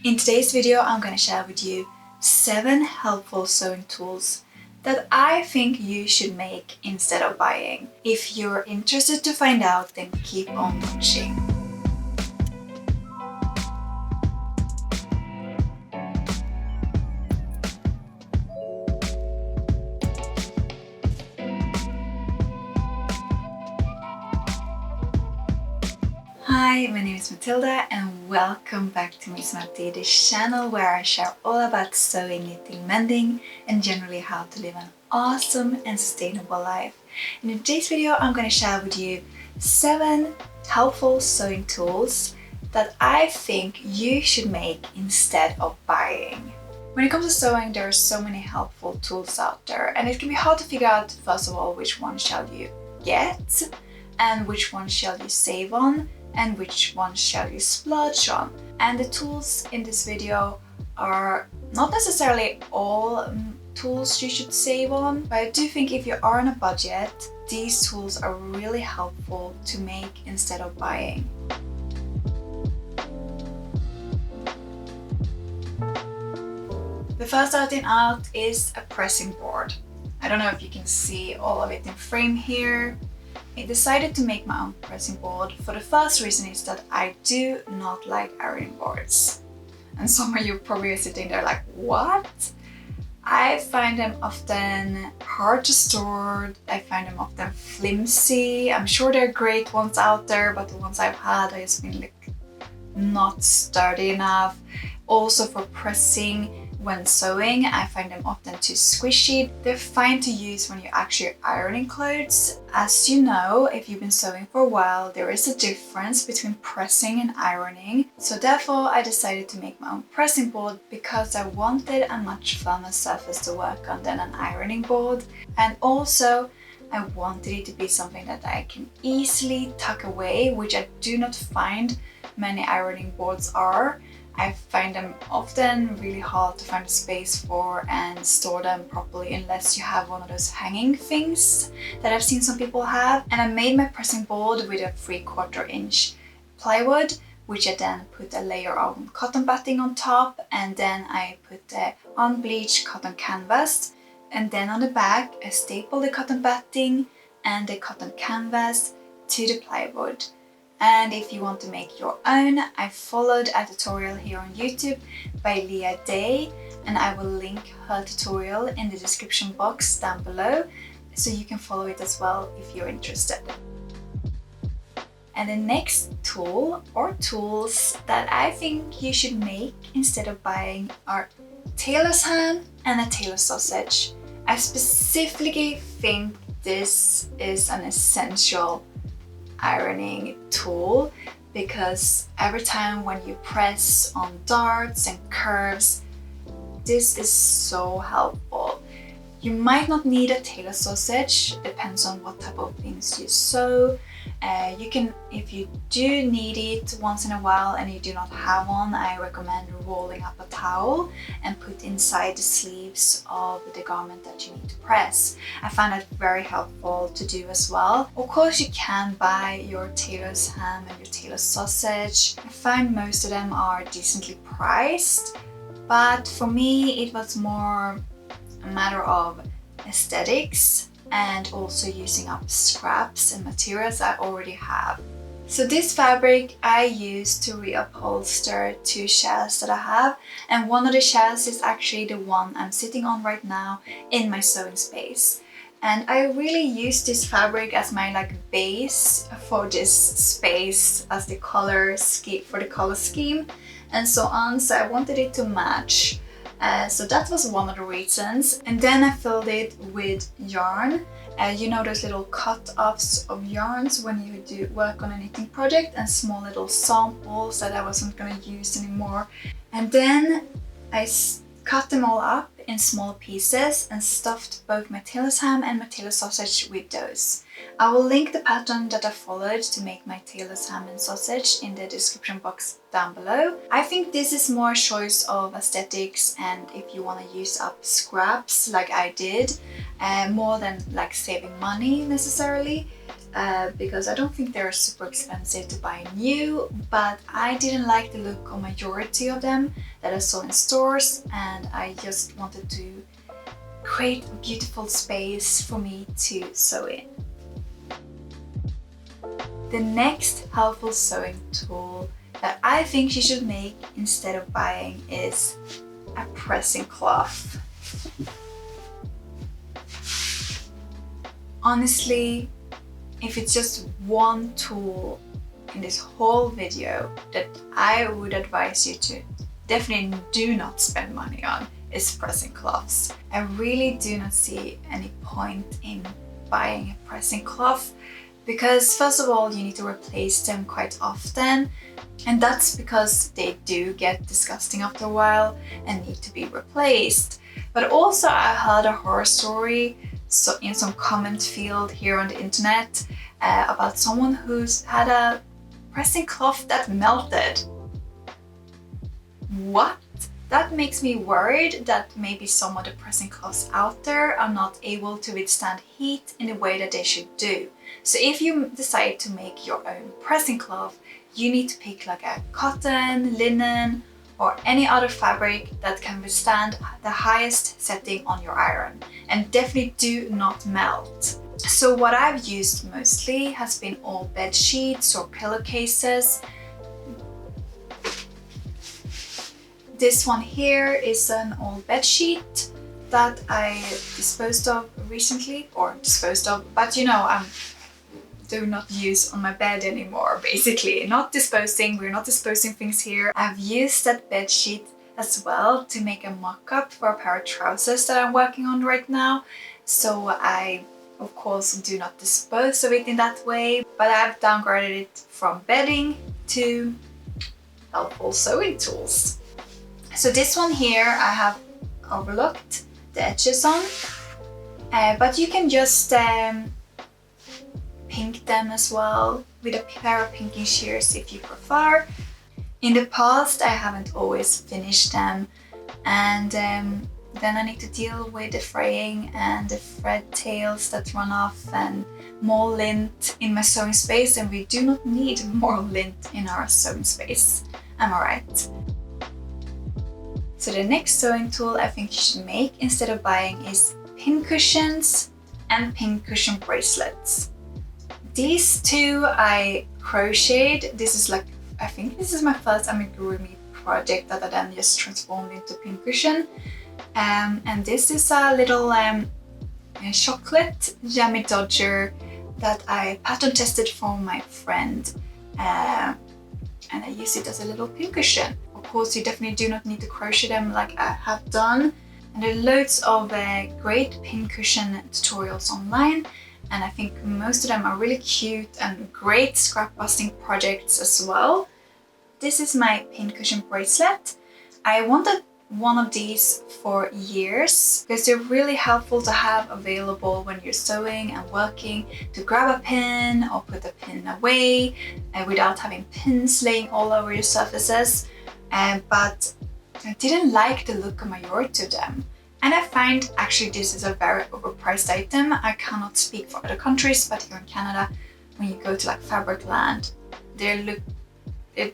In today's video, I'm going to share with you 7 helpful sewing tools that I think you should make instead of buying. If you're interested to find out, then keep on watching. Hi, my name is Matilda and welcome back to Miss Matti, this channel where I share all about sewing, knitting, mending and generally how to live an awesome and sustainable life. And in today's video I'm going to share with you 7 helpful sewing tools that I think you should make instead of buying. When it comes to sewing, there are so many helpful tools out there and it can be hard to figure out first of all which one shall you get and which one shall you save on and which one shall you splurge on. And the tools in this video are not necessarily all tools you should save on, but I do think if you are on a budget, these tools are really helpful to make instead of buying. The first item out is a pressing board. I don't know if you can see all of it in frame here. I decided to make my own pressing board for the first reason is that I do not like ironing boards. And some of you probably are sitting there like, what? I find them often hard to store, I find them often flimsy. I'm sure there are great ones out there, but the ones I've had I just been like not sturdy enough. Also for pressing when sewing, I find them often too squishy. They're fine to use when you're actually ironing clothes. As you know, if you've been sewing for a while, there is a difference between pressing and ironing. So therefore, I decided to make my own pressing board because I wanted a much firmer surface to work on than an ironing board. And also, I wanted it to be something that I can easily tuck away, which I do not find many ironing boards are. I find them often really hard to find a space for and store them properly unless you have one of those hanging things that I've seen some people have. And I made my pressing board with a 3/4 inch plywood, which I then put a layer of cotton batting on top, and then I put the unbleached cotton canvas, and then on the back I stapled the cotton batting and the cotton canvas to the plywood. And if you want to make your own, I followed a tutorial here on YouTube by Leah Day, and I will link her tutorial in the description box down below so you can follow it as well if you're interested. And the next tool or tools that I think you should make instead of buying are tailor's ham and a tailor sausage. I specifically think this is an essential ironing tool because every time when you press on darts and curves, this is so helpful. You might not need a tailor sausage, depends on what type of things you sew. You can, if you do need it once in a while and you do not have one, I recommend rolling up a towel and put inside the sleeves of the garment that you need to press. I find that very helpful to do as well. Of course you can buy your tailor's ham and your tailor's sausage. I find most of them are decently priced, but for me it was more a matter of aesthetics and also using up scraps and materials I already have. So this fabric I use to reupholster 2 shells that I have, and one of the shells is actually the one I'm sitting on right now in my sewing space. And I really use this fabric as my base for this space, as the color scheme for the color scheme and so on, so I wanted it to match. So that was one of the reasons. And then I filled it with yarn. You know those little cut-offs of yarns when you do work on a knitting project, and small little samples that I wasn't going to use anymore. And then I cut them all up in small pieces and stuffed both my tailor's ham and my tailor's sausage with those. I will link the pattern that I followed to make my tailor's ham and sausage in the description box down below. I think this is more a choice of aesthetics and if you want to use up scraps like I did, more than saving money necessarily. because I don't think they're super expensive to buy new, but I didn't like the look of majority of them that I saw in stores, and I just wanted to create a beautiful space for me to sew in. The next helpful sewing tool that I think you should make instead of buying is a pressing cloth. Honestly, if it's just one tool in this whole video that I would advise you to definitely do not spend money on, is pressing cloths. I really do not see any point in buying a pressing cloth because first of all you need to replace them quite often, and that's because they do get disgusting after a while and need to be replaced. But also I heard a horror story in some comment field here on the internet about someone who's had a pressing cloth that melted. What? That makes me worried that maybe some of the pressing cloths out there are not able to withstand heat in the way that they should do. So if you decide to make your own pressing cloth, you need to pick like a cotton, linen, or any other fabric that can withstand the highest setting on your iron and definitely do not melt. So what I've used mostly has been old bed sheets or pillowcases. This one here is an old bed sheet that I disposed of recently, but you know, I do not use on my bed anymore, basically. We're not disposing things here. I've used that bed sheet as well to make a mock-up for a pair of trousers that I'm working on right now. So I, of course, do not dispose of it in that way, but I've downgraded it from bedding to helpful sewing tools. So this one here I have overlocked the edges on, but you can just pink them as well with a pair of pinking shears if you prefer. In the past I haven't always finished them, and then I need to deal with the fraying and the thread tails that run off and more lint in my sewing space, and we do not need more lint in our sewing space. Am I right? So the next sewing tool I think you should make instead of buying is pin cushions and pin cushion bracelets. These two I crocheted. This is like, I think this is my first amigurumi project that I then just transformed into pin cushion. And this is a little chocolate jammy dodger that I pattern tested for my friend, and I use it as a little pin cushion. Of course, you definitely do not need to crochet them like I have done, and there are loads of great pin cushion tutorials online, and I think most of them are really cute and great scrap busting projects as well. This is my pin cushion bracelet. I wanted one of these for years because they're really helpful to have available when you're sewing and working, to grab a pin or put a pin away without having pins laying all over your surfaces. But I didn't like the look of majority of them. And I find actually this is a very overpriced item. I cannot speak for other countries, but here in Canada, when you go to like Fabricland, they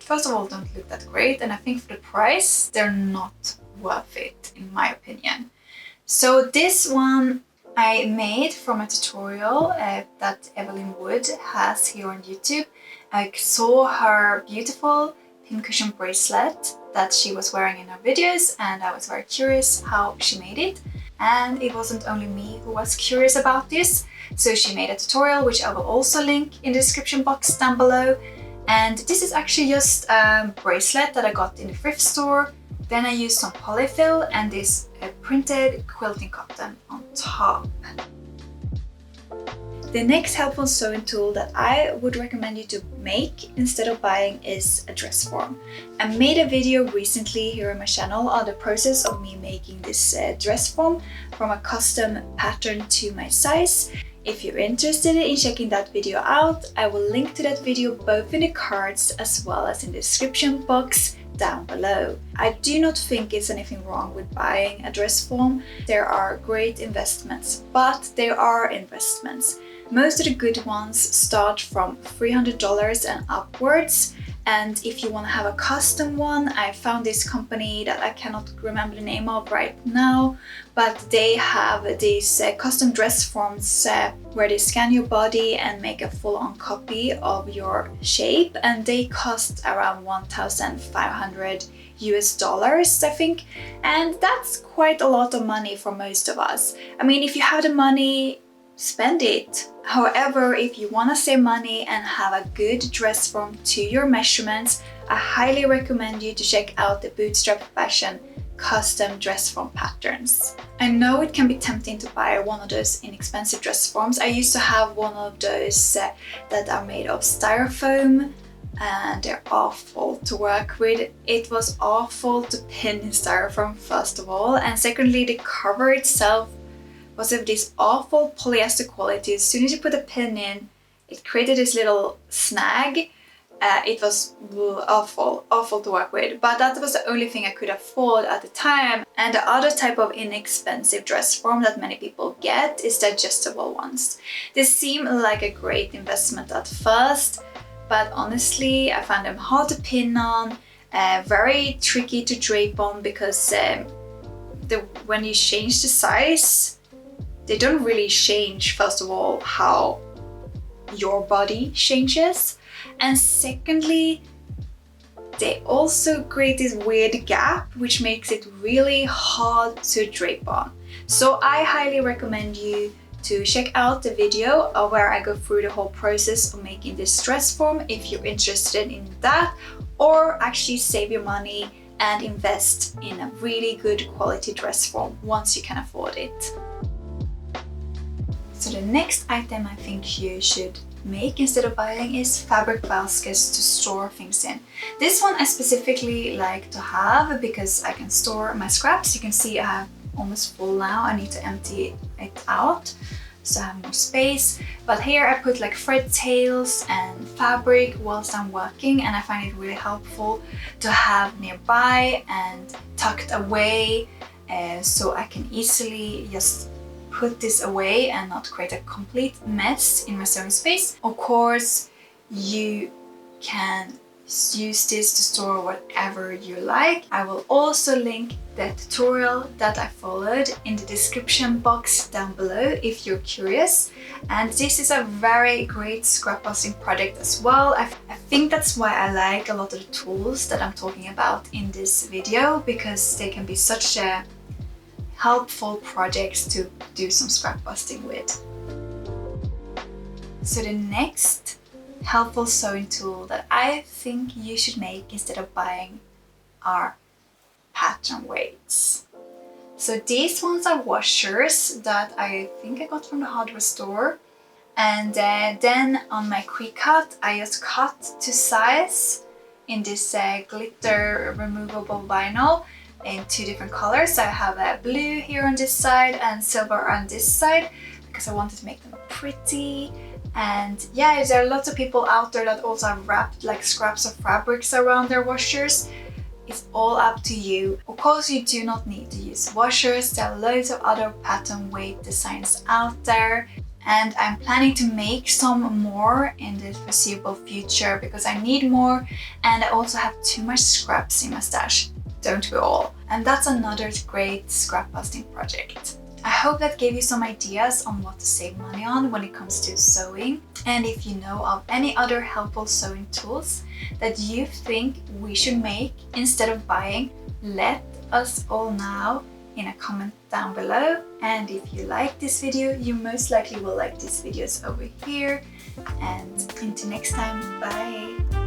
first of all don't look that great, and I think for the price, they're not worth it in my opinion. So this one I made from a tutorial that Evelyn Wood has here on YouTube. I saw her beautiful pincushion bracelet that she was wearing in her videos, and I was very curious how she made it. And it wasn't only me who was curious about this, so she made a tutorial which I will also link in the description box down below. And this is actually just a bracelet that I got in the thrift store. Then I used some polyfill and this printed quilting cotton on top. The next helpful sewing tool that I would recommend you to make instead of buying is a dress form. I made a video recently here on my channel on the process of me making this dress form from a custom pattern to my size. If you're interested in checking that video out, I will link to that video both in the cards as well as in the description box down below. I do not think it's anything wrong with buying a dress form. There are great investments, but there are investments. Most of the good ones start from $300 and upwards. And if you want to have a custom one, I found this company that I cannot remember the name of right now, but they have these custom dress forms where they scan your body and make a full-on copy of your shape, and they cost around $1,500 I think, and that's quite a lot of money for most of us. I mean, if you have the money, spend it. However, if you want to save money and have a good dress form to your measurements, I highly recommend you to check out the Bootstrap Fashion custom dress form patterns. I know it can be tempting to buy one of those inexpensive dress forms. I used to have one of those that are made of styrofoam, and they're awful to work with. It was awful to pin in styrofoam, first of all, and secondly, the cover itself was of this awful polyester quality. As soon as you put a pin in, it created this little snag. It was awful to work with, but that was the only thing I could afford at the time. And the other type of inexpensive dress form that many people get is the adjustable ones. They seem like a great investment at first, but honestly, I found them hard to pin on, very tricky to drape on, because when you change the size, they don't really change, first of all, how your body changes, and secondly, they also create this weird gap which makes it really hard to drape on. So I highly recommend you to check out the video where I go through the whole process of making this dress form if you're interested in that, or actually save your money and invest in a really good quality dress form once you can afford it. So the next item I think you should make instead of buying is fabric baskets to store things in. This one I specifically like to have because I can store my scraps. You can see I have almost full now. I need to empty it out so I have more space. But here I put like thread tails and fabric whilst I'm working, and I find it really helpful to have nearby and tucked away, so I can easily just put this away and not create a complete mess in my sewing space. Of course, you can use this to store whatever you like. I will also link the tutorial that I followed in the description box down below if you're curious. And this is a very great scrap busting project as well. I think that's why I like a lot of the tools that I'm talking about in this video, because they can be such a helpful projects to do some scrap busting with. So the next helpful sewing tool that I think you should make instead of buying are pattern weights. So these ones are washers that I think I got from the hardware store, and then on my quick cut I just cut to size in this glitter removable vinyl in 2 different colors. So I have blue here on this side and silver on this side because I wanted to make them pretty. And yeah, there are lots of people out there that also have wrapped like scraps of fabrics around their washers. It's all up to you. Of course, you do not need to use washers. There are loads of other pattern weight designs out there, and I'm planning to make some more in the foreseeable future because I need more, and I also have too much scraps in my stash. Don't we all? And that's another great scrap busting project. I hope that gave you some ideas on what to save money on when it comes to sewing. And if you know of any other helpful sewing tools that you think we should make instead of buying, let us all know in a comment down below. And if you like this video, you most likely will like these videos over here. And until next time, bye!